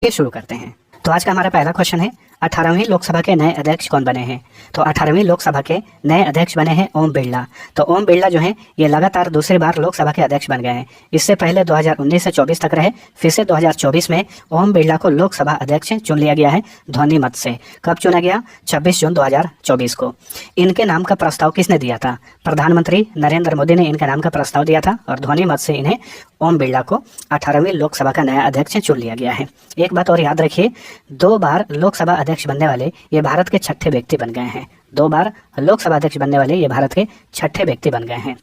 ये शुरू करते हैं। तो आज का हमारा पहला क्वेश्चन है, 18वीं लोकसभा के नए अध्यक्ष कौन बने हैं? तो 18वीं लोकसभा के नए अध्यक्ष बने हैं ओम बिरला। तो ओम बिरला जो हैं ये लगातार दूसरी बार लोकसभा के अध्यक्ष बन गए हैं। इससे पहले 2019 से 24 तक रहे, फिर से 2024 में ओम बिरला को लोकसभा अध्यक्ष चुन लिया गया है ध्वनि मत से। कब चुना गया? 26 जून 2024 को। इनके नाम का प्रस्ताव किसने दिया था? प्रधानमंत्री नरेंद्र मोदी ने इनके नाम का प्रस्ताव दिया था और ध्वनि मत से इन्हें ओम बिरला को 18वीं लोकसभा का नया अध्यक्ष चुन लिया गया है। एक बात और याद रखिए, 2 बार लोकसभा अध्यक्ष बनने वाले ये भारत के छठे व्यक्ति बन गए हैं। 2 बार लोकसभा अध्यक्ष बनने वाले ये भारत के छठे व्यक्ति बन गए हैं।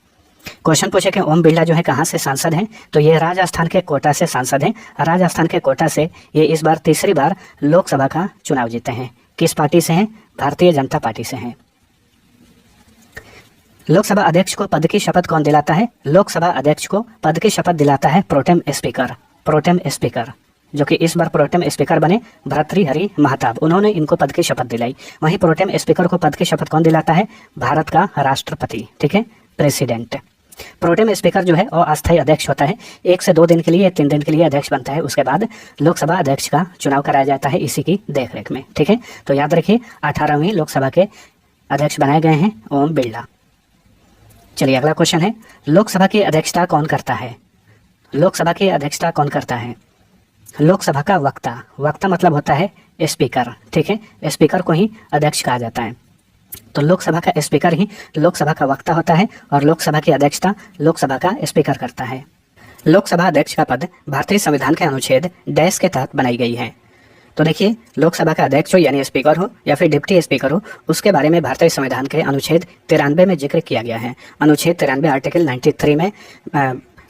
क्वेश्चन पूछे कि ओम बिरला जो है कहाँ से सांसद हैं? तो ये राजस्थान के कोटा से सांसद हैं। राजस्थान के कोटा से ये इस बार तीसरी बार लोकसभा का चुनाव जीते हैं। किस पार्टी से हैं? भारतीय जनता पार्टी से हैं। लोकसभा अध्यक्ष को पद की शपथ कौन दिलाता है? लोकसभा अध्यक्ष को पद की शपथ दिलाता है प्रोटेम स्पीकर। प्रोटेम स्पीकर, जो कि इस बार प्रोटेम स्पीकर बने भर्तृहरि महताब, उन्होंने इनको पद की शपथ दिलाई। वहीं प्रोटेम स्पीकर को पद की शपथ कौन दिलाता है? भारत का राष्ट्रपति, ठीक है, प्रेसिडेंट। प्रोटेम स्पीकर जो है वो अस्थायी अध्यक्ष होता है। 1 से 2 दिन के लिए, 3 दिन के लिए अध्यक्ष बनता है। उसके बाद लोकसभा अध्यक्ष का चुनाव कराया जाता है इसी की देखरेख में, ठीक है। तो याद रखिए 18वीं लोकसभा के अध्यक्ष बनाए गए हैं ओम बिरला। चलिए अगला क्वेश्चन है, लोकसभा की अध्यक्षता कौन करता है? लोकसभा की अध्यक्षता कौन करता है? लोकसभा का वक्ता। वक्ता मतलब होता है स्पीकर, ठीक है। स्पीकर को ही अध्यक्ष कहा जाता है। तो लोकसभा का स्पीकर ही लोकसभा का वक्ता होता है और लोकसभा की अध्यक्षता लोकसभा का स्पीकर करता है। लोकसभा अध्यक्ष का पद भारतीय संविधान के अनुच्छेद डैश के तहत बनाई गई है। तो देखिए, लोकसभा का अध्यक्ष हो यानी स्पीकर हो या फिर डिप्टी स्पीकर हो, उसके बारे में भारतीय संविधान के अनुच्छेद 93 में जिक्र किया गया है। अनुच्छेद 93 आर्टिकल 93 में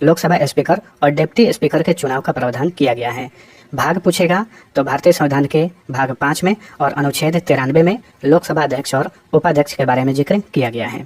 लोकसभा स्पीकर और डिप्टी स्पीकर के चुनाव का प्रावधान किया गया है। भाग पूछेगा तो भारतीय संविधान के भाग 5 में और अनुच्छेद 93 में लोकसभा अध्यक्ष और उपाध्यक्ष के बारे में जिक्र किया गया है।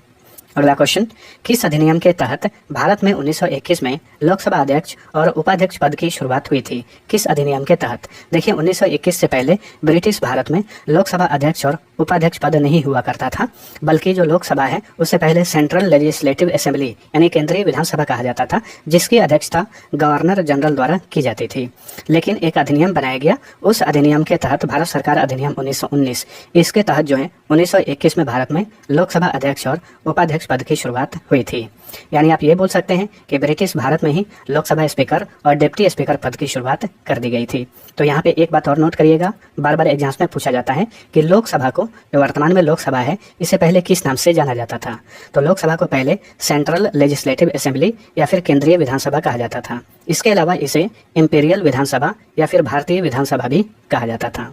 अगला क्वेश्चन, किस अधिनियम के तहत भारत में 1921 में लोकसभा अध्यक्ष और उपाध्यक्ष पद की शुरुआत हुई थी? किस अधिनियम के तहत? देखिए 1921 से पहले ब्रिटिश भारत में लोकसभा अध्यक्ष और उपाध्यक्ष पद नहीं हुआ करता था, बल्कि जो लोकसभा है उससे पहले सेंट्रल लेजिस्लेटिव असेंबली यानी केंद्रीय विधानसभा कहा जाता था, जिसकी अध्यक्षता गवर्नर जनरल द्वारा की जाती थी। लेकिन एक अधिनियम बनाया गया, उस अधिनियम के तहत भारत सरकार अधिनियम 1919, इसके तहत जो है 1921 में भारत में लोकसभा अध्यक्ष और उपाध्यक्ष पद की शुरुआत हुई थी। यानी आप ये बोल सकते हैं कि ब्रिटिश भारत में ही लोकसभा स्पीकर और डिप्टी स्पीकर पद की शुरुआत कर दी गई थी। तो यहाँ पे एक बात और नोट करिएगा, बार बार एग्जाम्स में पूछा जाता है कि लोकसभा को, जो वर्तमान में लोकसभा है, इससे पहले किस नाम से जाना जाता था? तो लोकसभा को पहले सेंट्रल लेजिस्लेटिव असेंबली या फिर केंद्रीय विधानसभा कहा जाता था। इसके अलावा इसे इंपीरियल विधानसभा या फिर भारतीय विधानसभा भी कहा जाता था।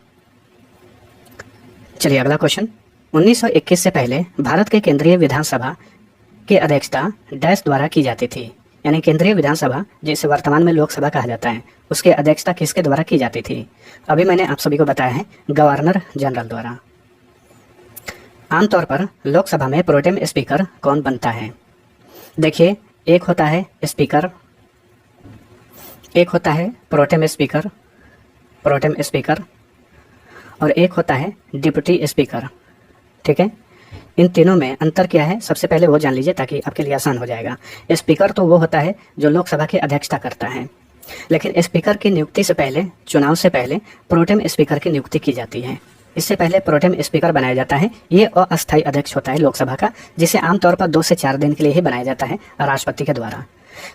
चलिए अगला क्वेश्चन, 1921 से पहले भारत के केंद्रीय विधानसभा की अध्यक्षता डैश द्वारा की जाती थी। यानी केंद्रीय विधानसभा, जिसे वर्तमान में लोकसभा कहा जाता है, उसकी अध्यक्षता किसके द्वारा की जाती थी? अभी मैंने आप सभी को बताया है, गवर्नर जनरल द्वारा। आमतौर पर लोकसभा में प्रोटेम स्पीकर कौन बनता है? देखिए, एक होता है स्पीकर, एक होता है प्रोटेम स्पीकर, प्रोटेम स्पीकर, और एक होता है डिप्टी स्पीकर, ठीक है। इन तीनों में अंतर क्या है, सबसे पहले वो जान लीजिए ताकि आपके लिए आसान हो जाएगा। स्पीकर तो वो होता है जो लोकसभा की अध्यक्षता करता है, लेकिन स्पीकर की नियुक्ति से पहले, चुनाव से पहले प्रोटेम स्पीकर की नियुक्ति की जाती है। इससे पहले प्रोटेम स्पीकर बनाया जाता है। ये अस्थायी अध्यक्ष होता है लोकसभा का, जिसे आमतौर पर 2 से 4 दिन के लिए ही बनाया जाता है राष्ट्रपति के द्वारा,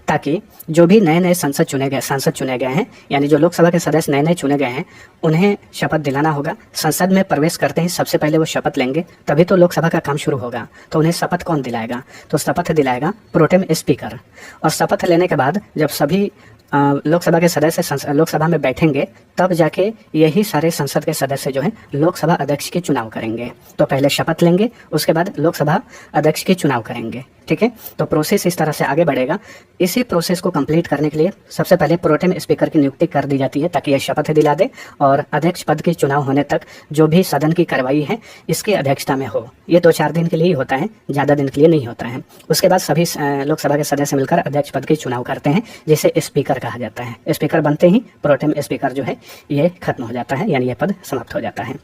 ताकि जो भी नए नए सांसद चुने गए हैं, यानी जो लोकसभा के सदस्य नए नए चुने गए हैं, उन्हें शपथ दिलाना होगा। संसद में प्रवेश करते ही सबसे पहले वो शपथ लेंगे, तभी तो लोकसभा का काम शुरू होगा। तो उन्हें शपथ कौन दिलाएगा? तो शपथ दिलाएगा प्रोटेम स्पीकर। और शपथ लेने के बाद जब सभी लोकसभा के सदस्य लोकसभा में बैठेंगे, तब जाके यही सारे संसद के सदस्य जो हैं लोकसभा अध्यक्ष के चुनाव करेंगे। तो पहले शपथ लेंगे, उसके बाद लोकसभा अध्यक्ष के चुनाव करेंगे, ठीक है। तो प्रोसेस इस तरह से आगे बढ़ेगा। इसी प्रोसेस को कंप्लीट करने के लिए सबसे पहले प्रोटेम स्पीकर की नियुक्ति कर दी जाती है, ताकि यह शपथ दिला दे और अध्यक्ष पद के चुनाव होने तक जो भी सदन की कार्रवाई है इसकी अध्यक्षता में हो। ये 2-4 दिन के लिए ही होता है, ज़्यादा दिन के लिए नहीं होता है। उसके बाद सभी लोकसभा के सदस्य मिलकर अध्यक्ष पद के चुनाव करते हैं, जिसे स्पीकर कहा जाता है। स्पीकर बनते ही प्रोटेम स्पीकर जो है ये खत्म हो जाता है, यानी ये पद समाप्त हो जाता है।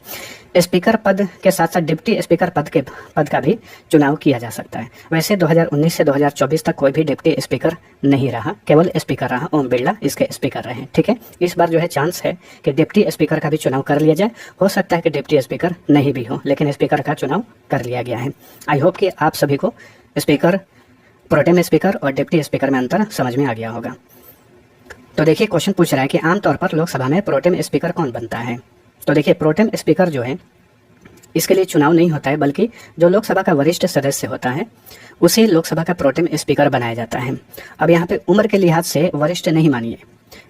स्पीकर पद के साथ साथ डिप्टी स्पीकर पद का भी चुनाव किया जा सकता है। वैसे 2019 से 2024 तक कोई भी डिप्टी स्पीकर नहीं रहा, केवल स्पीकर रहा, ओम बिरला इसके स्पीकर रहे। ठीक है, इस बार जो है चांस है कि डिप्टी स्पीकर का भी चुनाव कर लिया जाए। हो सकता है कि डिप्टी स्पीकर नहीं भी हो, लेकिन स्पीकर का चुनाव कर लिया गया है। आई होप कि आप सभी को स्पीकर, प्रोटेम स्पीकर और डिप्टी स्पीकर में अंतर समझ में आ गया होगा। तो देखिए क्वेश्चन पूछ रहा है कि आमतौर पर लोकसभा में प्रोटेम स्पीकर कौन बनता है। तो देखिए प्रोटेम स्पीकर जो है इसके लिए चुनाव नहीं होता है, बल्कि जो लोकसभा का वरिष्ठ सदस्य होता है उसे लोकसभा का प्रोटेम स्पीकर बनाया जाता है। अब यहाँ पे उम्र के लिहाज से वरिष्ठ नहीं मानिए,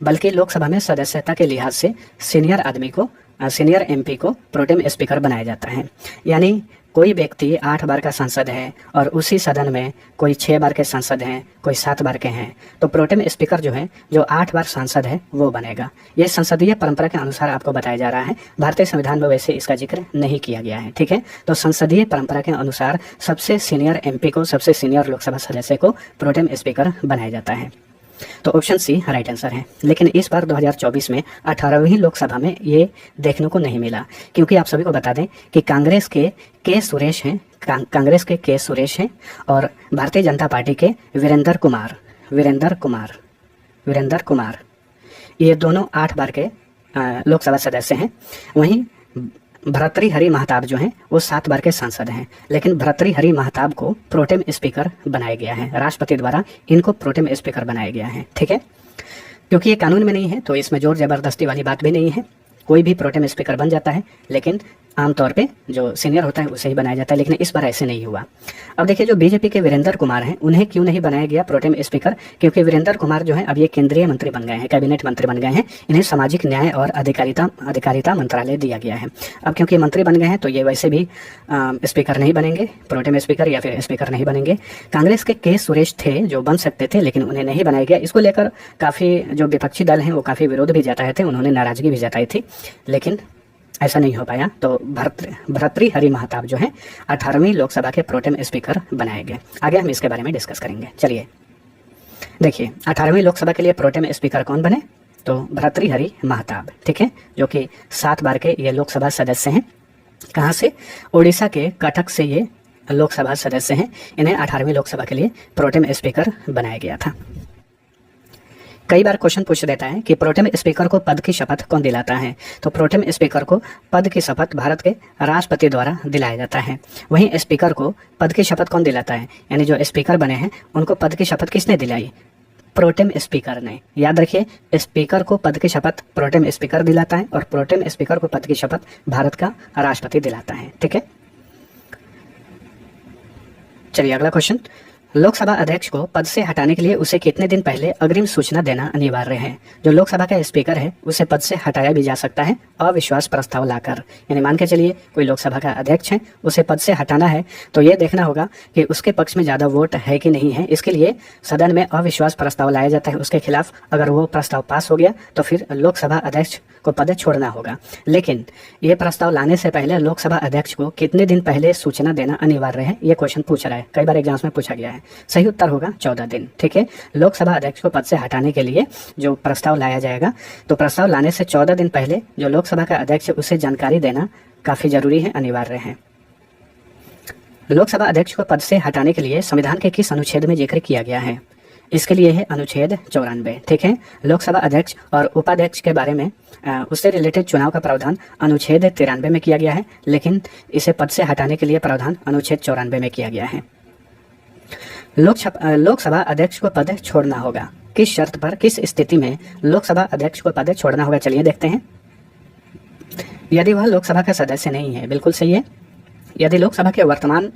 बल्कि लोकसभा में सदस्यता के लिहाज से सीनियर आदमी को, सीनियर एमपी को प्रोटेम स्पीकर बनाया जाता है। यानी कोई व्यक्ति 8 बार का सांसद है और उसी सदन में कोई 6 बार के सांसद हैं, कोई 7 बार के हैं, तो प्रोटेम स्पीकर जो है जो 8 बार सांसद है वो बनेगा। ये संसदीय परंपरा के अनुसार आपको बताया जा रहा है। भारतीय संविधान में वैसे इसका जिक्र नहीं किया गया है। ठीक है, तो संसदीय परंपरा के अनुसार सबसे सीनियर एमपी को, सबसे सीनियर लोकसभा सदस्य को प्रोटेम स्पीकर बनाया जाता है। तो ऑप्शन सी राइट आंसर है। लेकिन इस बार 2024 में 18वीं लोकसभा में ये देखने को नहीं मिला, क्योंकि आप सभी को बता दें कि कांग्रेस के सुरेश हैं, कांग्रेस के सुरेश हैं और भारतीय जनता पार्टी के वीरेंद्र कुमार ये दोनों 8 बार के लोकसभा सदस्य हैं। वहीं भर्तृहरि महताब जो हैं वो 7 बार के सांसद हैं, लेकिन भर्तृहरि महताब को प्रोटेम स्पीकर बनाया गया है। राष्ट्रपति द्वारा इनको प्रोटेम स्पीकर बनाया गया है। ठीक है, क्योंकि ये कानून में नहीं है तो इसमें जोर जबरदस्ती वाली बात भी नहीं है। कोई भी प्रोटेम स्पीकर बन जाता है, लेकिन आमतौर पे जो सीनियर होता है उसे ही बनाया जाता है, लेकिन इस बार ऐसे नहीं हुआ। अब देखिए जो बीजेपी के वीरेंद्र कुमार हैं उन्हें क्यों नहीं बनाया गया प्रोटेम स्पीकर, क्योंकि वीरेंद्र कुमार जो है अब ये केंद्रीय मंत्री बन गए हैं, कैबिनेट मंत्री बन गए हैं। इन्हें सामाजिक न्याय और अधिकारिता मंत्रालय दिया गया है। अब क्योंकि मंत्री बन गए हैं तो ये वैसे भी स्पीकर नहीं बनेंगे, प्रोटेम स्पीकर या फिर स्पीकर नहीं बनेंगे। कांग्रेस के सुरेश थे जो बन सकते थे, लेकिन उन्हें नहीं बनाया गया। इसको लेकर काफ़ी जो विपक्षी दल हैं वो काफ़ी विरोध भी जताए थे, उन्होंने नाराजगी भी जताई थी, लेकिन ऐसा नहीं हो पाया। तो भर्तृहरि महताब जो है 18वीं लोकसभा के प्रोटेम स्पीकर बनाए गए। आगे हम इसके बारे में डिस्कस करेंगे। चलिए देखिए 18वीं लोकसभा के लिए प्रोटेम स्पीकर कौन बने, तो भर्तृहरि महताब। ठीक है, जो कि 7 बार के ये लोकसभा सदस्य हैं। कहाँ से, उड़ीसा के कटक से ये लोकसभा सदस्य हैं। इन्हें 18वीं लोकसभा के लिए प्रोटेम स्पीकर बनाया गया था। कई बार क्वेश्चन पूछ देता है कि प्रोटेम स्पीकर को पद की शपथ कौन दिलाता है। तो प्रोटेम स्पीकर को पद की शपथ भारत के राष्ट्रपति द्वारा दिलाया जाता है। वहीं स्पीकर को पद की शपथ कौन दिलाता है, यानी जो स्पीकर बने हैं उनको पद की शपथ किसने दिलाई, प्रोटेम स्पीकर ने। याद रखिए, स्पीकर को पद की शपथ प्रोटेम स्पीकर दिलाता है और प्रोटेम स्पीकर को पद की शपथ भारत का राष्ट्रपति दिलाता है। ठीक है, चलिए अगला क्वेश्चन। लोकसभा अध्यक्ष को पद से हटाने के लिए उसे कितने दिन पहले अग्रिम सूचना देना अनिवार्य है। जो लोकसभा का स्पीकर है उसे पद से हटाया भी जा सकता है अविश्वास प्रस्ताव लाकर। यानी मान के चलिए कोई लोकसभा का अध्यक्ष है, उसे पद से हटाना है तो ये देखना होगा कि उसके पक्ष में ज़्यादा वोट है कि नहीं है। इसके लिए सदन में अविश्वास प्रस्ताव लाया जाता है उसके खिलाफ। अगर वो प्रस्ताव पास हो गया तो फिर लोकसभा अध्यक्ष को पद छोड़ना होगा। लेकिन ये प्रस्ताव लाने से पहले लोकसभा अध्यक्ष को कितने दिन पहले सूचना देना अनिवार्य है, ये क्वेश्चन पूछ रहा है। कई बार एग्जाम्स में पूछा गया है। सही उत्तर होगा 14 दिन। ठीक है, लोकसभा अध्यक्ष को पद से हटाने के लिए जो प्रस्ताव लाया जाएगा तो प्रस्ताव लाने से 14 दिन पहले जो लोकसभा का अध्यक्ष उसे जानकारी देना काफी जरूरी है, अनिवार्य है। लोकसभा अध्यक्ष को पद से हटाने के लिए संविधान के किस अनुच्छेद में जिक्र किया गया है, इसके लिए है अनुच्छेद 94। ठीक है, लोकसभा अध्यक्ष और उपाध्यक्ष के बारे में उससे रिलेटेड चुनाव का प्रावधान अनुच्छेद 93 में किया गया है, लेकिन इसे पद से हटाने के लिए प्रावधान अनुच्छेद 94 में किया गया है। लोकसभा अध्यक्ष को पद छोड़ना होगा किस शर्त पर, किस स्थिति में लोकसभा अध्यक्ष को पद छोड़ना होगा, चलिए देखते हैं। यदि वह लोकसभा का सदस्य नहीं है, बिल्कुल सही है। यदि लोकसभा के वर्तमान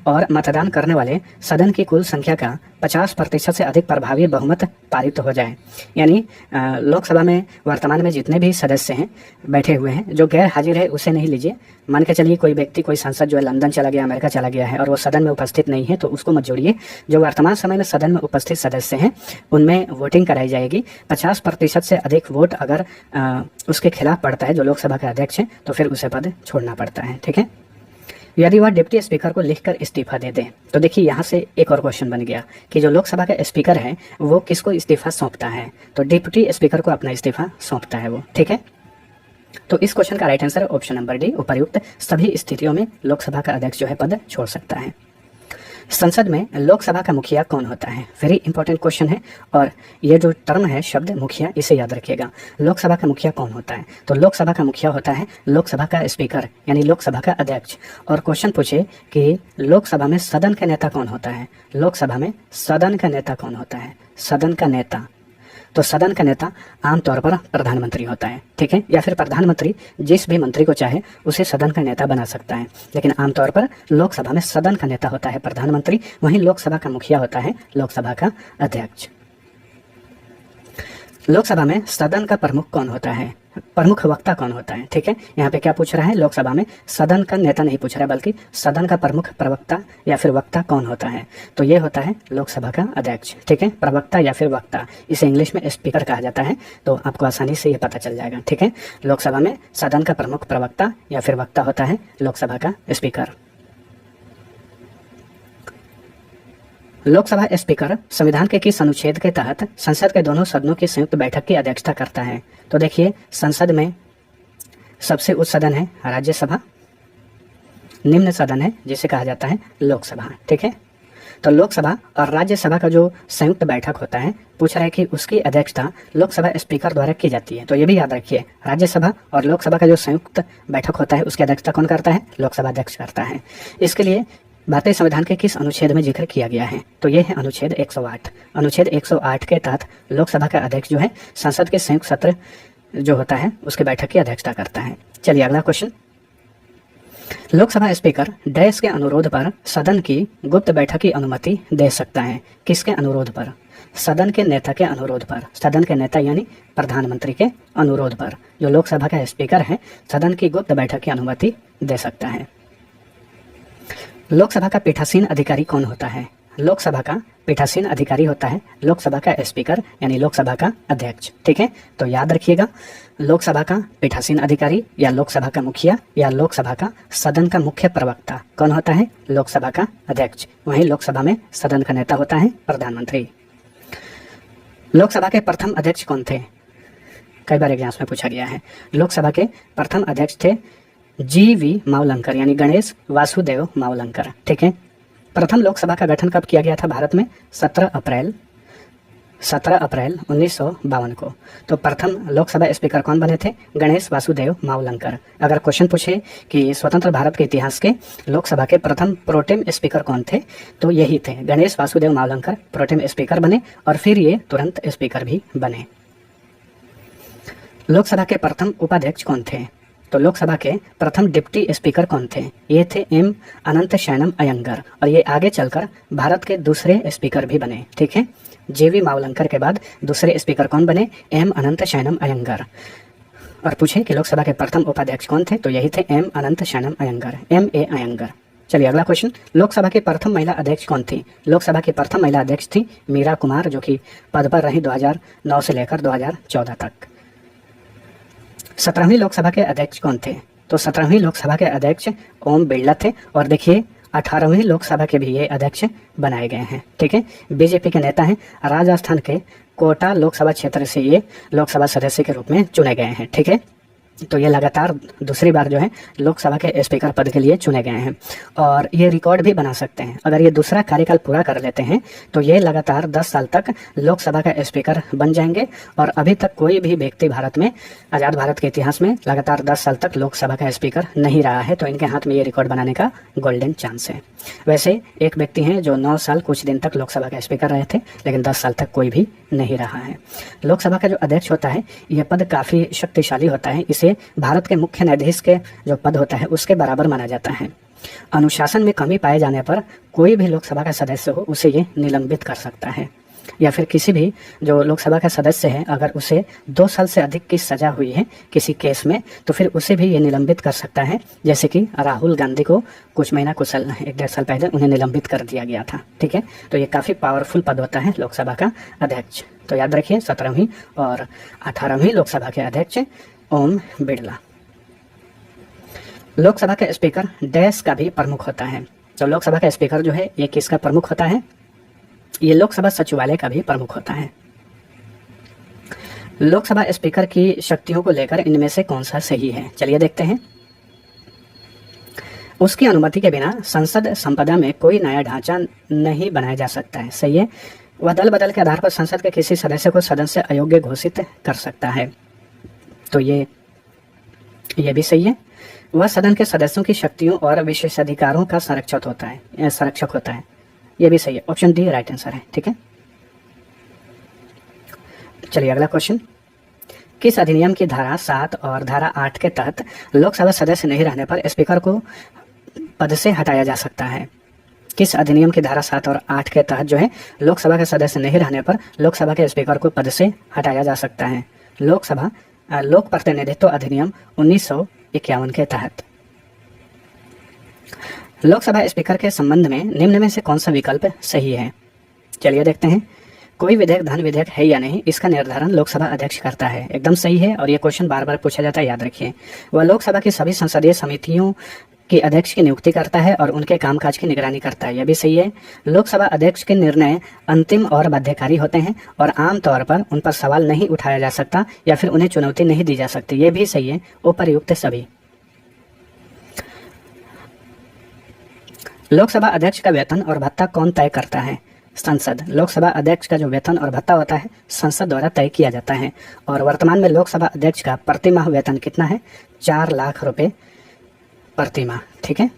और मतदान करने वाले सदन की कुल संख्या का 50% से अधिक प्रभावी बहुमत पारित हो जाए, यानी लोकसभा में वर्तमान में जितने भी सदस्य हैं बैठे हुए हैं, जो गैर हाजिर है उसे नहीं लीजिए। मान के चलिए कोई व्यक्ति, कोई सांसद जो है लंदन चला गया, अमेरिका चला गया है और वो सदन में उपस्थित नहीं है, तो उसको मत जोड़िए। जो वर्तमान समय में सदन में उपस्थित सदस्य हैं उनमें वोटिंग कराई जाएगी। 50% से अधिक वोट अगर उसके खिलाफ पड़ता है जो लोकसभा का अध्यक्ष है, तो फिर उसे पद छोड़ना पड़ता है। ठीक है, यदि वह डिप्टी स्पीकर को लिखकर इस्तीफा दे दे, तो देखिए यहाँ से एक और क्वेश्चन बन गया कि जो लोकसभा का स्पीकर है वो किसको इस्तीफा सौंपता है, तो डिप्टी स्पीकर को अपना इस्तीफा सौंपता है वो। ठीक है, तो इस क्वेश्चन का राइट आंसर है ऑप्शन नंबर डी, उपर्युक्त सभी स्थितियों में लोकसभा का अध्यक्ष जो है पद छोड़ सकता है। संसद में लोकसभा का मुखिया कौन होता है? वेरी इंपॉर्टेंट क्वेश्चन है, और ये जो टर्म है शब्द मुखिया, इसे याद रखिएगा। लोकसभा का मुखिया कौन होता है? तो लोकसभा का मुखिया होता है लोकसभा का स्पीकर, यानी लोकसभा का अध्यक्ष। और क्वेश्चन पूछे कि लोकसभा में सदन का नेता कौन होता है? लोकसभा में सदन का नेता कौन होता है? सदन का नेता, तो सदन का नेता आमतौर पर प्रधानमंत्री होता है, ठीक है, या फिर प्रधानमंत्री जिस भी मंत्री को चाहे उसे सदन का नेता बना सकता है, लेकिन आमतौर पर लोकसभा में सदन का नेता होता है प्रधानमंत्री, वहीं लोकसभा का मुखिया होता है लोकसभा का अध्यक्ष। लोकसभा में सदन का प्रमुख कौन होता है? प्रमुख वक्ता कौन होता है? ठीक है, यहाँ पे क्या पूछ रहा है? लोकसभा में सदन का नेता नहीं पूछ रहा है, बल्कि सदन का प्रमुख प्रवक्ता या फिर वक्ता कौन होता है? तो ये होता है लोकसभा का अध्यक्ष, ठीक है, प्रवक्ता या फिर वक्ता, इसे इंग्लिश में स्पीकर कहा जाता है, तो आपको आसानी से ये पता चल जाएगा, ठीक है। लोकसभा में सदन का प्रमुख प्रवक्ता या फिर वक्ता होता है लोकसभा का स्पीकर। लोकसभा स्पीकर संविधान के किस अनुच्छेद के तहत संसद के दोनों सदनों की संयुक्त बैठक की अध्यक्षता करता है? तो देखिए, संसद में सबसे उच्च सदन है राज्यसभा, निम्न सदन है जिसे कहा जाता है लोकसभा, ठीक है। तो लोकसभा और राज्यसभा का जो संयुक्त बैठक होता है, पूछ रहा है कि उसकी अध्यक्षता लोकसभा स्पीकर द्वारा की जाती है। तो ये भी याद रखिए, राज्यसभा और लोकसभा का जो संयुक्त बैठक होता है उसकी अध्यक्षता कौन करता है? लोकसभा अध्यक्ष करता है। इसके लिए भारतीय संविधान के किस अनुच्छेद में जिक्र किया गया है? तो ये है अनुच्छेद 108। अनुच्छेद 108 के तहत लोकसभा का अध्यक्ष जो है संसद के संयुक्त सत्र जो होता है उसके बैठक की अध्यक्षता करता है। चलिए अगला क्वेश्चन। लोकसभा स्पीकर डैश के अनुरोध पर सदन की गुप्त बैठक की अनुमति दे सकता है। किसके अनुरोध पर? सदन के नेता के अनुरोध पर। सदन के नेता यानी प्रधानमंत्री के अनुरोध पर जो लोकसभा का स्पीकर है सदन की गुप्त बैठक की अनुमति दे सकता है। लोकसभा का पीठासीन अधिकारी कौन होता है? लोकसभा का पीठासीन अधिकारी होता है लोकसभा का स्पीकर यानी लोकसभा का अध्यक्ष, ठीक है। तो याद रखिएगा, लोकसभा का पीठासीन अधिकारी या लोकसभा का मुखिया या लोकसभा का सदन का मुख्य प्रवक्ता कौन होता है? लोकसभा का अध्यक्ष। वहीं लोकसभा में सदन का नेता होता है प्रधानमंत्री। लोकसभा के प्रथम अध्यक्ष कौन थे? कई बार एग्जाम्स में पूछा गया है। लोकसभा के प्रथम अध्यक्ष थे GV मावलंकर यानी गणेश वासुदेव मावलंकर, ठीक है। प्रथम लोकसभा का गठन कब किया गया था भारत में? 17 अप्रैल 1952 को। तो प्रथम लोकसभा स्पीकर कौन बने थे? गणेश वासुदेव मावलंकर। अगर क्वेश्चन पूछे कि स्वतंत्र भारत के इतिहास के लोकसभा के प्रथम प्रोटेम स्पीकर कौन थे, तो यही थे, गणेश वासुदेव मावलंकर प्रोटेम स्पीकर बने और फिर ये तुरंत स्पीकर भी बने। लोकसभा के प्रथम उपाध्यक्ष कौन थे? तो लोकसभा के प्रथम डिप्टी स्पीकर कौन थे? ये थे M अनंत शयनम अयंगर, और ये आगे चलकर भारत के दूसरे स्पीकर भी बने, ठीक है। JV मावलंकर के बाद दूसरे स्पीकर कौन बने? M अनंत शयनम अयंगर। और पूछे कि लोकसभा के प्रथम उपाध्यक्ष कौन थे, तो यही थे M अनंत शयनम अयंगर, MA अयंगर। चलिए अगला क्वेश्चन। लोकसभा की प्रथम महिला अध्यक्ष कौन थी? लोकसभा की प्रथम महिला अध्यक्ष थी मीरा कुमार, जो कि पद पर रही 2009 से लेकर 2014 तक। 17वीं लोकसभा के अध्यक्ष कौन थे? तो 17वीं लोकसभा के अध्यक्ष ओम बिरला थे, और देखिए 18वीं लोकसभा के भी ये अध्यक्ष बनाए गए हैं, ठीक है। बीजेपी के नेता हैं, राजस्थान के कोटा लोकसभा क्षेत्र से ये लोकसभा सदस्य के रूप में चुने गए हैं, ठीक है। तो ये लगातार दूसरी बार जो है लोकसभा के स्पीकर पद के लिए चुने गए हैं, और ये रिकॉर्ड भी बना सकते हैं। अगर ये दूसरा कार्यकाल पूरा कर लेते हैं तो ये लगातार 10 साल तक लोकसभा का स्पीकर बन जाएंगे, और अभी तक कोई भी व्यक्ति भारत में, आज़ाद भारत के इतिहास में लगातार 10 साल तक लोकसभा का स्पीकर नहीं रहा है। तो इनके हाथ में ये रिकॉर्ड बनाने का गोल्डन चांस है। वैसे एक व्यक्ति हैं जो 9 साल कुछ दिन तक लोकसभा का स्पीकर रहे थे, लेकिन 10 साल तक कोई भी नहीं रहा है। लोकसभा का जो अध्यक्ष होता है यह पद काफ़ी शक्तिशाली होता है। इसे भारत के मुख्य न्यायाधीश के जो पद होता है उसके बराबर माना जाता है। अनुशासन में कमी पाए जाने पर कोई भी लोकसभा का सदस्य हो उसे ये निलंबित कर सकता है, या फिर किसी भी जो लोकसभा का सदस्य है अगर उसे 2 साल से अधिक की सजा हुई है किसी केस में, तो फिर उसे भी ये निलंबित कर सकता है। जैसे कि राहुल गांधी को कुछ महीना 1-1.5 साल पहले उन्हें निलंबित कर दिया गया था, ठीक है। तो ये काफ़ी पावरफुल पद होता है लोकसभा का अध्यक्ष। तो याद रखिए 17वीं और 18वीं लोकसभा के अध्यक्ष ओम बिरला। लोकसभा के स्पीकर डैश का भी प्रमुख होता है। तो लोकसभा का स्पीकर जो है ये किसका प्रमुख होता है? ये लोकसभा सचिवालय का भी प्रमुख होता है। लोकसभा स्पीकर की शक्तियों को लेकर इनमें से कौन सा सही है? चलिए देखते हैं। उसकी अनुमति के बिना संसद संपदा में कोई नया ढांचा नहीं बनाया जा सकता है। सही है। वह दल बदल के आधार पर संसद के किसी सदस्य को सदन से अयोग्य घोषित कर सकता है। तो ये भी सही है। वह सदन के सदस्यों की शक्तियों और विशेषाधिकारों का संरक्षक होता है। ये भी सही है। ऑप्शन डी राइट आंसर है। ठीक है। चलिए अगला क्वेश्चन। किस अधिनियम की धारा 7 और धारा 8 के तहत लोकसभा सदस्य नहीं रहने पर स्पीकर को पद से हटाया जा सकता है? किस अधिनियम की धारा 7 और 8 के तहत जो है लोकसभा के सदस्य नहीं रहने पर लोकसभा के स्पीकर को पद से हटाया जा सकता है? लोक प्रतिनिधित्व अधिनियम 1951 के तहत। लोकसभा स्पीकर के संबंध में निम्न में से कौन सा विकल्प सही है? चलिए देखते हैं। कोई विधेयक धन विधेयक है या नहीं, इसका निर्धारण लोकसभा अध्यक्ष करता है। एकदम सही है और ये क्वेश्चन बार बार पूछा जाता है, याद रखिए। वह लोकसभा की सभी संसदीय समितियों के अध्यक्ष की नियुक्ति करता है और उनके कामकाज की निगरानी करता है। यह भी सही है। लोकसभा अध्यक्ष के निर्णय अंतिम और बाध्यकारी होते हैं और आमतौर पर उन पर सवाल नहीं उठाया जा सकता या फिर उन्हें चुनौती नहीं दी जा सकती। ये भी सही है। उपर्युक्त सभी। लोकसभा अध्यक्ष का वेतन और भत्ता कौन तय करता है? संसद। लोकसभा अध्यक्ष का जो वेतन और भत्ता होता है संसद द्वारा तय किया जाता है। और वर्तमान में लोकसभा अध्यक्ष का प्रति माह वेतन कितना है? 4 लाख रुपए प्रति माह। ठीक है।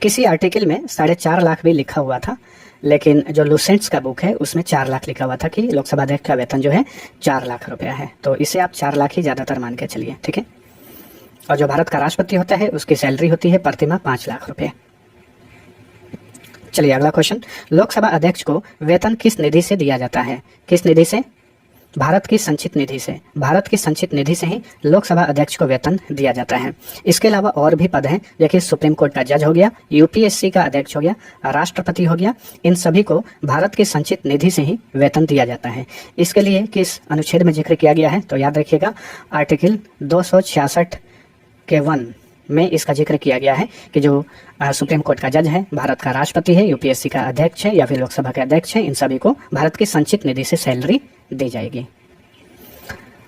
किसी आर्टिकल में 4.5 लाख भी लिखा हुआ था, लेकिन जो लुसेंट्स का बुक है उसमें 4 लाख लिखा हुआ था कि लोकसभा अध्यक्ष का वेतन जो है 4 लाख रुपया है। तो इसे आप 4 लाख ही ज्यादातर मान के चलिए। ठीक है। और जो भारत का राष्ट्रपति होता है उसकी सैलरी होती है प्रति माह 5 लाख रुपए। चलिए अगला क्वेश्चन। लोकसभा अध्यक्ष को वेतन किस निधि से दिया जाता है? किस निधि से? भारत की संचित निधि से। भारत की संचित निधि से ही लोकसभा अध्यक्ष को वेतन दिया जाता है। इसके अलावा और भी पद हैं, जैसे सुप्रीम कोर्ट का जज हो गया, यूपीएससी का अध्यक्ष हो गया, राष्ट्रपति हो गया। इन सभी को भारत की संचित निधि से ही वेतन दिया जाता है। इसके लिए किस अनुच्छेद में जिक्र किया गया है? तो याद रखिएगा, आर्टिकल 266 के 1 में इसका जिक्र किया गया है कि जो सुप्रीम कोर्ट का जज है, भारत का राष्ट्रपति है, यूपीएससी का अध्यक्ष है या फिर लोकसभा के अध्यक्ष है, इन सभी को भारत की संचित निधि से सैलरी दी जाएगी।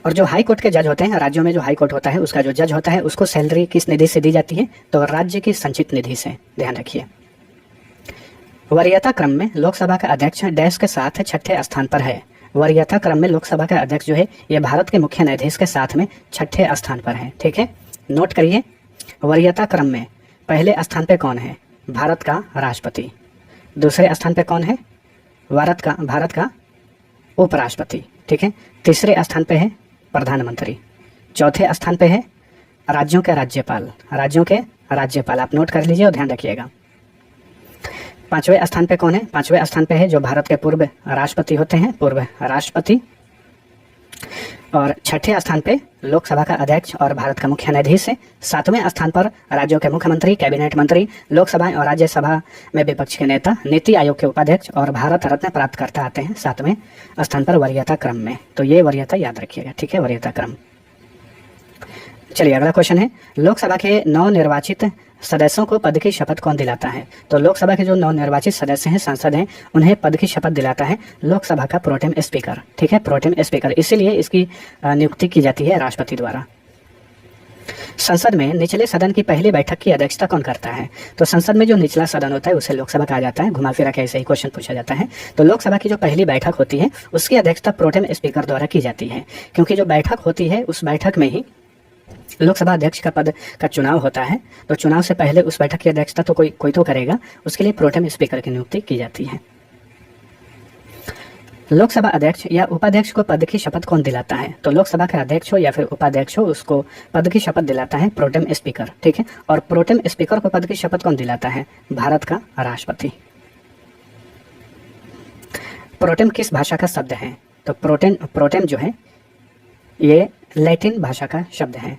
और जो हाई कोर्ट के जज होते हैं, राज्यों में जो हाई कोर्ट होता है उसका जो जज होता है उसको सैलरी किस निधि से दी जाती है? तो राज्य की संचित निधि से। ध्यान रखिए। वरीयता क्रम में लोकसभा का अध्यक्ष डैश के साथ 6ठे स्थान पर है। वरीयता क्रम में लोकसभा का अध्यक्ष जो है ये भारत के मुख्य न्यायाधीश के साथ में 6ठे स्थान पर है। ठीक है, नोट करिए। वरीयता क्रम में पहले स्थान पे कौन है? भारत का राष्ट्रपति। दूसरे स्थान पे कौन है? भारत का उपराष्ट्रपति। ठीक है। तीसरे स्थान पे है प्रधानमंत्री। चौथे स्थान पे है राज्यों के राज्यपाल। आप नोट कर लीजिए और ध्यान रखिएगा। 5वें स्थान पे कौन है? 5वें स्थान पे है जो भारत के पूर्व राष्ट्रपति होते हैं, पूर्व राष्ट्रपति। और 6ठे स्थान पे लोकसभा का अध्यक्ष और भारत का मुख्य न्यायाधीश है। 7वें स्थान पर राज्यों के मुख्यमंत्री, कैबिनेट मंत्री, लोकसभा और राज्यसभा में विपक्ष के नेता, नीति आयोग के उपाध्यक्ष और भारत रत्न प्राप्तकर्ता आते हैं 7वें स्थान पर वरीयता क्रम में। तो ये वरीयता याद रखिएगा। ठीक है, वरीयता क्रम। चलिए अगला क्वेश्चन है, लोकसभा के नवनिर्वाचित सदस्यों को पद की शपथ कौन दिलाता है? तो लोकसभा के जो नवनिर्वाचित सदस्य हैं, सांसद हैं, उन्हें पद की शपथ दिलाता है लोकसभा का प्रोटेम स्पीकर। ठीक है, प्रोटेम स्पीकर। इसीलिए इसकी नियुक्ति की जाती है राष्ट्रपति द्वारा। संसद में निचले सदन की पहली बैठक की अध्यक्षता कौन करता है? तो संसद में जो निचला सदन होता है उसे लोकसभा कहा जाता है। घुमा फिरा के ऐसे ही क्वेश्चन पूछा जाता है। तो लोकसभा की जो पहली बैठक होती है उसकी अध्यक्षता प्रोटेम स्पीकर द्वारा की जाती है, क्योंकि जो बैठक होती है उस बैठक में ही लोकसभा अध्यक्ष का पद का चुनाव होता है। तो चुनाव से पहले उस बैठक की अध्यक्षता तो कोई तो करेगा, उसके लिए प्रोटेम स्पीकर की नियुक्ति की जाती है। लोकसभा अध्यक्ष या उपाध्यक्ष को पद की शपथ कौन दिलाता है? तो लोकसभा का अध्यक्ष हो या फिर उपाध्यक्ष हो, उसको पद की शपथ दिलाता है प्रोटेम स्पीकर। ठीक है, और प्रोटेम स्पीकर को पद की शपथ कौन दिलाता है? भारत का राष्ट्रपति। प्रोटेम किस भाषा का शब्द है? तो प्रोटेम जो है ये लैटिन भाषा का शब्द है।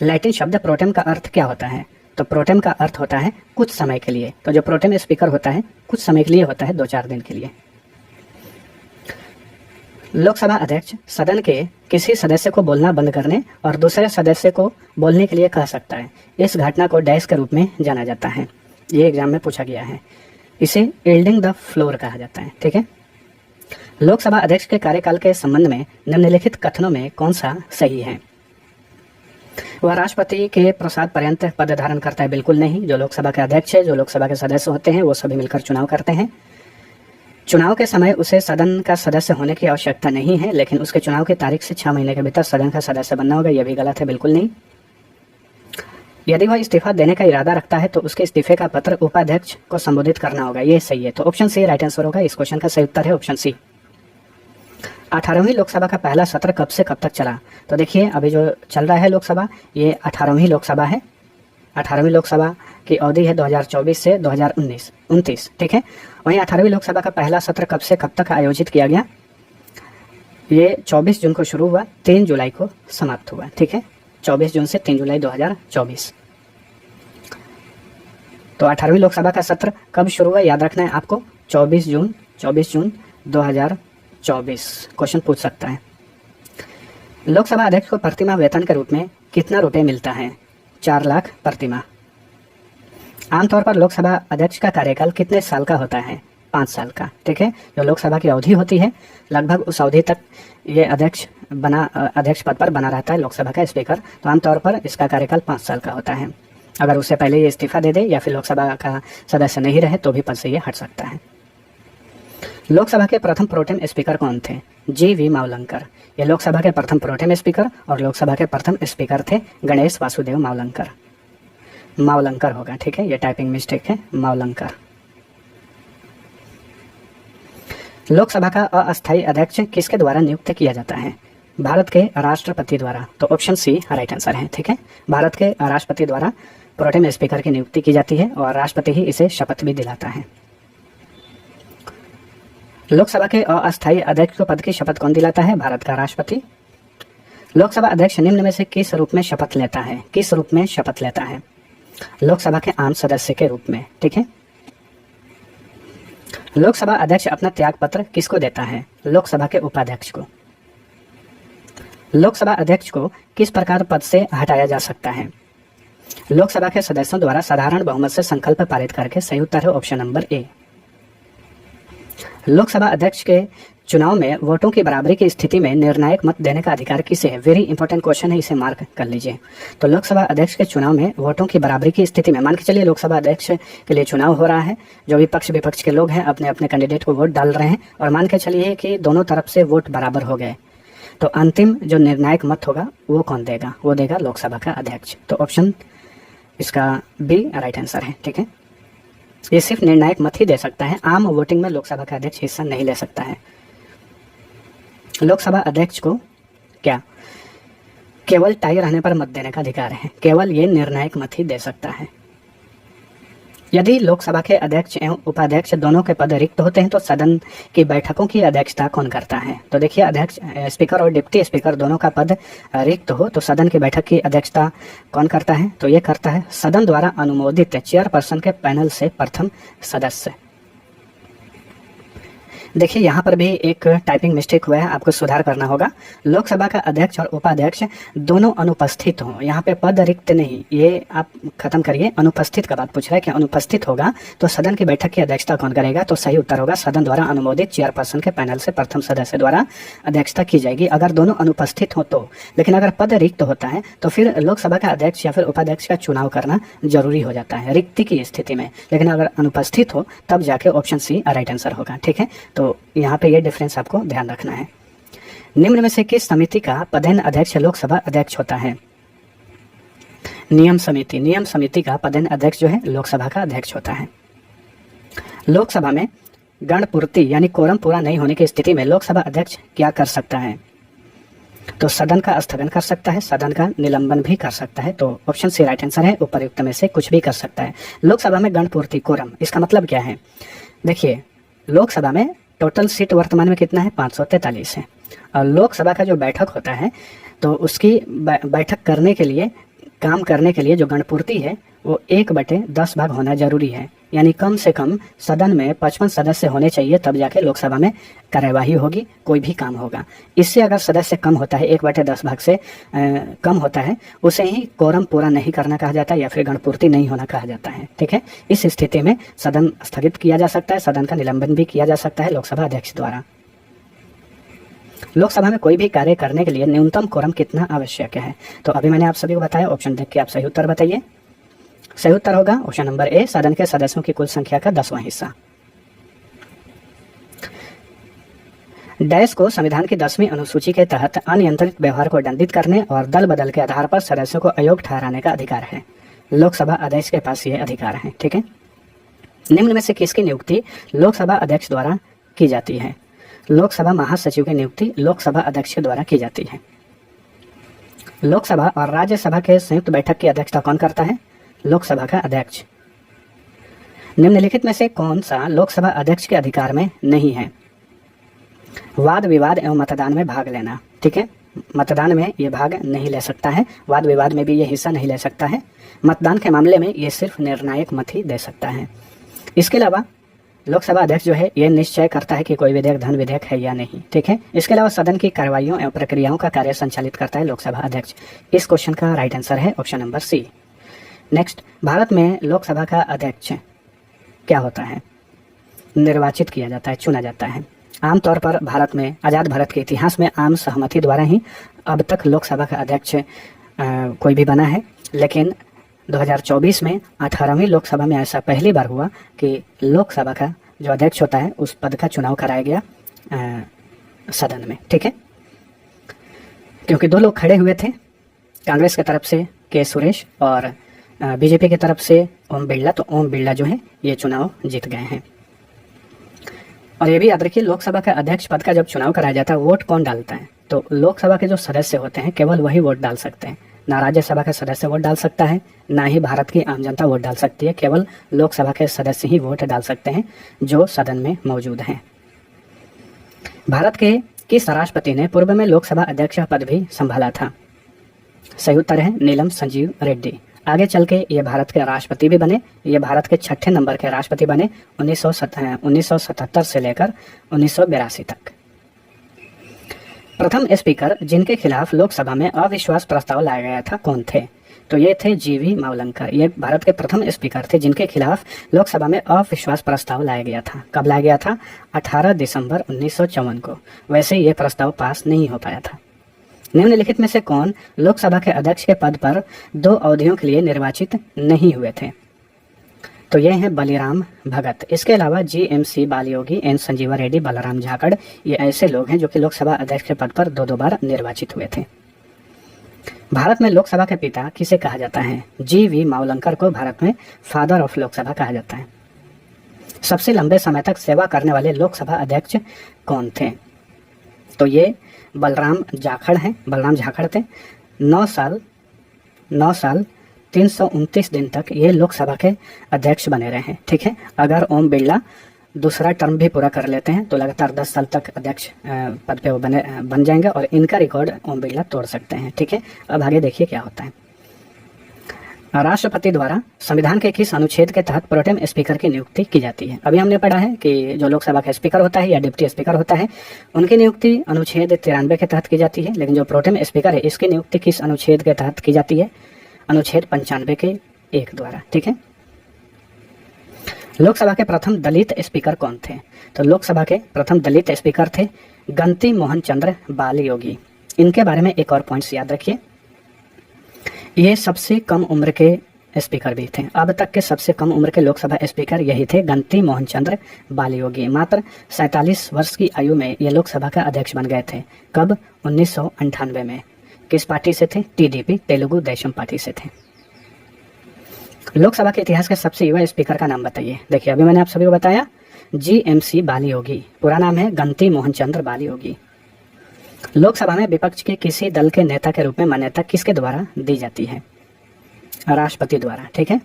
लैटिन शब्द प्रोटेम का अर्थ क्या होता है? तो प्रोटेम का अर्थ होता है कुछ समय के लिए। तो जो प्रोटेम स्पीकर होता है कुछ समय के लिए होता है, 2-4 दिन के लिए। लोकसभा अध्यक्ष सदन के किसी सदस्य को बोलना बंद करने और दूसरे सदस्य को बोलने के लिए कह सकता है। इस घटना को डैश के रूप में जाना जाता है। ये एग्जाम में पूछा गया है। इसे यील्डिंग द फ्लोर कहा जाता है। ठीक है, लोकसभा अध्यक्ष के कार्यकाल के संबंध में निम्नलिखित कथनों में कौन सा सही है? वह राष्ट्रपति के प्रसाद पर्यंत पद धारण करता है? बिल्कुल नहीं। जो लोकसभा के अध्यक्ष है, जो लोकसभा के सदस्य होते हैं, वो सभी मिलकर चुनाव करते हैं। चुनाव के समय उसे सदन का सदस्य होने की आवश्यकता नहीं है, लेकिन उसके चुनाव की तारीख से 6 महीने के भीतर सदन का सदस्य बनना होगा। यह भी गलत है, बिल्कुल नहीं। यदि वह इस्तीफा देने का इरादा रखता है तो उसके इस्तीफे का पत्र उपाध्यक्ष को संबोधित करना होगा। यह सही है। तो ऑप्शन सी राइट आंसर होगा। इस क्वेश्चन का सही उत्तर है ऑप्शन सी। 18वीं लोकसभा का पहला सत्र कब से कब तक चला? तो देखिए, अभी जो चल रहा है लोकसभा, ये 18वीं लोकसभा है। 18वीं लोकसभा की अवधि है 2024 से 2029, ठीक है। वहीं 18वीं लोकसभा का पहला सत्र कब से कब तक आयोजित किया गया? ये 24 जून को शुरू हुआ, 3 जुलाई को समाप्त हुआ, ठीक है। 24 जून से 3 जुलाई 2024। तो 18वीं लोकसभा का सत्र कब शुरू हुआ याद रखना है आपको, 24 जून 2024 क्वेश्चन पूछ सकता है। लोकसभा अध्यक्ष को प्रतिमाह वेतन के रूप में कितना रुपए मिलता है? 4 लाख प्रतिमाह। आमतौर पर लोकसभा अध्यक्ष का कार्यकाल कितने साल का होता है? 5 साल का, ठीक है। जो लोकसभा की अवधि होती है, लगभग उस अवधि तक ये अध्यक्ष पद पर बना रहता है, लोकसभा का स्पीकर। तो आमतौर पर इसका कार्यकाल 5 साल का होता है। अगर उससे पहले ये इस्तीफा दे दे या फिर लोकसभा का सदस्य नहीं रहे तो भी पद से ये हट सकता है। लोकसभा के प्रथम प्रोटेम स्पीकर कौन थे? जी.वी. मावलंकर। ये लोकसभा के प्रथम प्रोटेम स्पीकर और लोकसभा के प्रथम स्पीकर थे गणेश वासुदेव मावलंकर। मावलंकर होगा, ठीक है। ये टाइपिंग मिस्टेक है, मावलंकर। लोकसभा का अस्थायी अध्यक्ष किसके द्वारा नियुक्त किया जाता है? भारत के राष्ट्रपति द्वारा। तो ऑप्शन सी राइट आंसर है, ठीक है। भारत के राष्ट्रपति द्वारा प्रोटेम स्पीकर की नियुक्ति की जाती है और राष्ट्रपति ही इसे शपथ भी दिलाता है। लोकसभा के अस्थायी अध्यक्ष को पद की शपथ कौन दिलाता है? भारत का राष्ट्रपति। लोकसभा अध्यक्ष निम्न में से किस रूप में शपथ लेता है? किस रूप में शपथ लेता है? लोकसभा के आम सदस्य के रूप में, ठीक है। लोकसभा अध्यक्ष अपना त्याग पत्र किसको देता है? लोकसभा के उपाध्यक्ष को। लोकसभा अध्यक्ष को किस प्रकार पद से हटाया जा सकता है? लोकसभा के सदस्यों द्वारा साधारण बहुमत से संकल्प पारित करके। सही उत्तर है ऑप्शन नंबर ए। लोकसभा अध्यक्ष के चुनाव में वोटों की बराबरी की स्थिति में निर्णायक मत देने का अधिकार किसे है? वेरी इंपॉर्टेंट क्वेश्चन है, इसे मार्क कर लीजिए। तो लोकसभा अध्यक्ष के चुनाव में वोटों की बराबरी की स्थिति में, मान के चलिए लोकसभा अध्यक्ष के लिए चुनाव हो रहा है, जो भी पक्ष विपक्ष के लोग हैं अपने अपने कैंडिडेट को वोट डाल रहे हैं और मान के चलिए कि दोनों तरफ से वोट बराबर हो गए, तो अंतिम जो निर्णायक मत होगा वो कौन देगा? वो देगा लोकसभा का अध्यक्ष। तो ऑप्शन इसका बी राइट आंसर है, ठीक है। ये सिर्फ निर्णायक मत ही दे सकता है, आम वोटिंग में लोकसभा का अध्यक्ष हिस्सा नहीं ले सकता है। लोकसभा अध्यक्ष को क्या केवल टाई रहने पर मत देने का अधिकार है? केवल ये निर्णायक मत ही दे सकता है। यदि लोकसभा के अध्यक्ष एवं उपाध्यक्ष दोनों के पद रिक्त होते हैं तो सदन की बैठकों की अध्यक्षता कौन करता है? तो देखिए, अध्यक्ष स्पीकर और डिप्टी स्पीकर दोनों का पद रिक्त हो तो सदन की बैठक की अध्यक्षता कौन करता है? तो ये करता है सदन द्वारा अनुमोदित चेयरपर्सन के पैनल से प्रथम सदस्य। देखिए, यहाँ पर भी एक टाइपिंग मिस्टेक हुआ है, आपको सुधार करना होगा। लोकसभा का अध्यक्ष और उपाध्यक्ष दोनों अनुपस्थित हों, यहाँ पे पद रिक्त नहीं, ये आप खत्म करिए। अनुपस्थित का बात पूछ रहा है कि अनुपस्थित होगा तो सदन की बैठक की अध्यक्षता कौन करेगा? तो सही उत्तर होगा सदन द्वारा अनुमोदित चेयरपर्सन के पैनल से प्रथम सदस्य द्वारा अध्यक्षता की जाएगी, अगर दोनों अनुपस्थित हो तो। लेकिन अगर पद रिक्त होता है तो फिर लोकसभा का अध्यक्ष या फिर उपाध्यक्ष का चुनाव करना जरूरी हो जाता है रिक्ति की स्थिति में। लेकिन अगर अनुपस्थित हो तब जाके ऑप्शन सी राइट आंसर होगा, ठीक है। तो यहाँ पे ये डिफरेंस आपको ध्यान रखना है। निम्न में से किस समिति का पदेन अध्यक्ष लोकसभा अध्यक्ष होता है? नियम समिति। नियम समिति का पदेन अध्यक्ष जो है लोकसभा का अध्यक्ष होता है। लोकसभा में गणपूर्ति यानी कोरम पूरा नहीं होने की स्थिति में लोकसभा अध्यक्ष क्या कर सकता है? तो सदन का स्थगन कर सकता है, सदन का निलंबन भी कर सकता है। तो ऑप्शन सी राइट आंसर है, उपर्युक्त में से कुछ भी कर सकता है। लोकसभा में गणपूर्ति कोरम, इसका मतलब क्या है? देखिए, लोकसभा में टोटल सीट वर्तमान में कितना है? 543 है। और लोकसभा का जो बैठक होता है तो उसकी बैठक करने के लिए, काम करने के लिए जो गणपूर्ति है वो 1/10 भाग होना जरूरी है। यानी कम से कम सदन में 55 सदस्य होने चाहिए, तब जाके लोकसभा में कार्यवाही होगी, कोई भी काम होगा। इससे अगर सदस्य कम होता है, 1/10 भाग से कम होता है, उसे ही कोरम पूरा नहीं करना कहा जाता है या फिर गणपूर्ति नहीं होना कहा जाता है, ठीक है। इस स्थिति में सदन स्थगित किया जा सकता है, सदन का निलंबन भी किया जा सकता है लोकसभा अध्यक्ष द्वारा। लोकसभा में कोई भी कार्य करने के लिए न्यूनतम कोरम कितना आवश्यक है? तो अभी मैंने आप सभी को बताया, ऑप्शन देख के आप सही उत्तर बताइए। सही उत्तर होगा ऑप्शन नंबर ए, सदन के सदस्यों की कुल संख्या का 10वां हिस्सा। डैश को संविधान की 10वीं अनुसूची के तहत अनियंत्रित व्यवहार को दंडित करने और दल बदल के आधार पर सदस्यों को अयोग्य ठहराने का अधिकार है। लोकसभा अध्यक्ष के पास ये अधिकार है। ठीक है, निम्न में से किसकी नियुक्ति लोकसभा अध्यक्ष द्वारा की जाती है? लोकसभा महासचिव की नियुक्ति लोकसभा अध्यक्ष के द्वारा की जाती है। लोकसभा और राज्यसभा के संयुक्त बैठक की अध्यक्षता कौन करता है? लोकसभा का अध्यक्ष। निम्नलिखित में से कौन सा लोकसभा अध्यक्ष के अधिकार में नहीं है? वाद विवाद एवं मतदान में भाग लेना। ठीक है, मतदान में ये भाग नहीं ले सकता है, वाद विवाद में भी ये हिस्सा नहीं ले सकता है, मतदान के मामले में ये सिर्फ निर्णायक मत ही दे सकता है। इसके अलावा लोकसभा अध्यक्ष जो है ये निश्चय करता है कि कोई विधेयक धन विधेयक है या नहीं। ठीक है, इसके अलावा सदन की कार्रवाइयों एवं प्रक्रियाओं का कार्य संचालित करता है लोकसभा अध्यक्ष। इस क्वेश्चन का राइट आंसर है option number C. Next, Bharat में लोकसभा का अध्यक्ष क्या होता है? निर्वाचित किया जाता है, चुना जाता है। आमतौर पर भारत में, आज़ाद भारत के इतिहास में आम सहमति द्वारा ही अब तक लोकसभा का अध्यक्ष कोई भी बना है, लेकिन 2024 में 18वीं लोकसभा में ऐसा पहली बार हुआ कि लोकसभा का जो अध्यक्ष होता है उस पद का चुनाव कराया गया सदन में। ठीक है, क्योंकि दो लोग खड़े हुए थे, कांग्रेस की तरफ से के सुरेश और बीजेपी की तरफ से ओम बिरला, तो ओम बिरला जो है ये चुनाव जीत गए हैं। और ये भी याद रखिए, लोकसभा का अध्यक्ष पद का जब चुनाव कराया जाता है वोट कौन डालता है? तो लोकसभा के जो सदस्य होते हैं केवल वही वोट डाल सकते हैं। ना राज्यसभा का सदस्य वोट डाल सकता है, ना ही भारत की आम जनता वोट डाल सकती है। केवल लोकसभा के सदस्य ही वोट डाल सकते हैं जो सदन में मौजूद हैं। भारत के किस राष्ट्रपति ने पूर्व में लोकसभा अध्यक्ष पद भी संभाला था? सही उत्तर है नीलम संजीव रेड्डी। आगे चल के ये भारत के राष्ट्रपति भी बने। ये भारत के 6ठे नंबर के राष्ट्रपति बने 1977 से लेकर 1982 तक। प्रथम स्पीकर जिनके खिलाफ लोकसभा में अविश्वास प्रस्ताव लाया गया था कौन थे? तो ये थे जीवी मावलंकर। ये भारत के प्रथम स्पीकर थे जिनके खिलाफ लोकसभा में अविश्वास प्रस्ताव लाया गया था। कब लाया गया था? 18 दिसंबर 1954 को। वैसे ये प्रस्ताव पास नहीं हो पाया था। निम्नलिखित में से कौन लोकसभा के अध्यक्ष के पद पर 2 अवधियों के लिए निर्वाचित नहीं हुए थे? तो ये हैं बलिराम भगत। इसके अलावा GMC बालयोगी, एन संजीवा रेड्डी, बलराम झाकड़, ये ऐसे लोग हैं जो कि लोकसभा अध्यक्ष के पद पर 2 बार निर्वाचित हुए थे। भारत में लोकसभा के पिता किसे कहा जाता है? GV मावलंकर को भारत में फादर ऑफ लोकसभा कहा जाता है। सबसे लंबे समय तक सेवा करने वाले लोकसभा अध्यक्ष कौन थे? तो ये बलराम झाकड़ हैं। बलराम झाकड़ थे। 9 साल 329 दिन तक ये लोकसभा के अध्यक्ष बने रहे हैं। ठीक है, अगर ओम बिरला दूसरा टर्म भी पूरा कर लेते हैं तो लगातार 10 साल तक अध्यक्ष पद पे वो बन जाएंगे और इनका रिकॉर्ड ओम बिरला तोड़ सकते हैं। ठीक है, अब आगे देखिए क्या होता है। राष्ट्रपति द्वारा संविधान के किस अनुच्छेद के तहत प्रोटेम स्पीकर की नियुक्ति की जाती है? अभी हमने पढ़ा है कि जो लोकसभा का स्पीकर होता है या डिप्टी स्पीकर होता है उनकी नियुक्ति अनुच्छेद 93 के तहत की जाती है, लेकिन जो प्रोटेम स्पीकर है इसकी नियुक्ति किस अनुच्छेद के तहत की जाती है? अनुच्छेद 95 के 1 द्वारा। ठीक है, लोकसभा के प्रथम दलित स्पीकर कौन थे? तो लोकसभा के प्रथम दलित स्पीकर थे गंती मोहन चंद्र बालयोगी। इनके बारे में एक और पॉइंट्स याद रखिए, ये सबसे कम उम्र के स्पीकर भी थे। अब तक के सबसे कम उम्र के लोकसभा स्पीकर यही थे, गंती मोहन चंद्र बालयोगी। मात्र 47 वर्ष की आयु में ये लोकसभा का अध्यक्ष बन गए थे। कब? 1998 में। किस पार्टी से थे? TDP, तेलुगु देशम पार्टी से थे। लोकसभा के इतिहास के सबसे युवा स्पीकर का नाम बताइए। देखिए, अभी मैंने आप सभी को बताया GMC बालयोगी, पूरा नाम है गंती मोहन चंद्र बालयोगी। लोकसभा में विपक्ष के किसी दल के नेता के रूप में मान्यता किसके द्वारा दी जाती है? राष्ट्रपति द्वारा। ठीक है,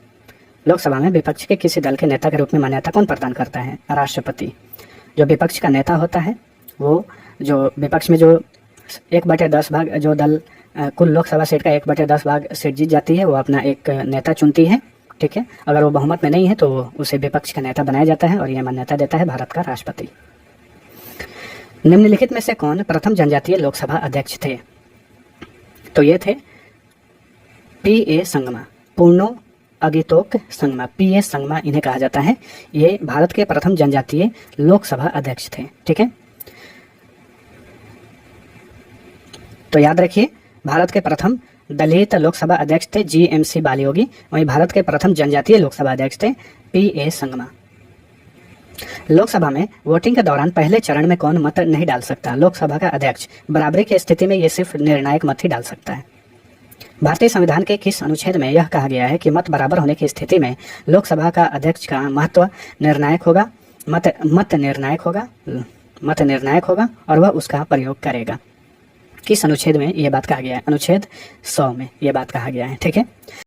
लोकसभा में विपक्ष के किसी दल के नेता के रूप में मान्यता कौन प्रदान करता है? राष्ट्रपति। जो विपक्ष का नेता होता है वो, जो विपक्ष में जो 1/10 भाग, जो दल कुल लोकसभा सीट का 1/10 भाग सीट जीत जाती है, वो अपना एक नेता चुनती है। ठीक है, अगर वो बहुमत में नहीं है तो उसे विपक्ष का नेता बनाया जाता है और यह मान्यता देता है भारत का राष्ट्रपति। निम्नलिखित में से कौन प्रथम जनजातीय लोकसभा अध्यक्ष थे? तो ये थे PA संगमा, पूर्णो अगितोक संगमा, PA संगमा इन्हें कहा जाता है। ये भारत के प्रथम जनजातीय लोकसभा अध्यक्ष थे। ठीक है, तो याद रखिए, भारत के प्रथम दलित लोकसभा अध्यक्ष थे GMC बालियोगी। वहीं भारत के प्रथम जनजातीय लोकसभा अध्यक्ष थे PA संगमा। लोकसभा में वोटिंग के दौरान पहले चरण में कौन मत नहीं डाल सकता? लोकसभा का अध्यक्ष। बराबरी की स्थिति में ये सिर्फ निर्णायक मत ही डाल सकता है। भारतीय संविधान के किस अनुच्छेद में यह कहा गया है कि मत बराबर होने की स्थिति में लोकसभा का अध्यक्ष का महत्व निर्णायक होगा, मत निर्णायक होगा और वह उसका प्रयोग करेगा? किस अनुच्छेद में यह बात कहा गया है? अनुच्छेद 100 में यह बात कहा गया है। ठीक है।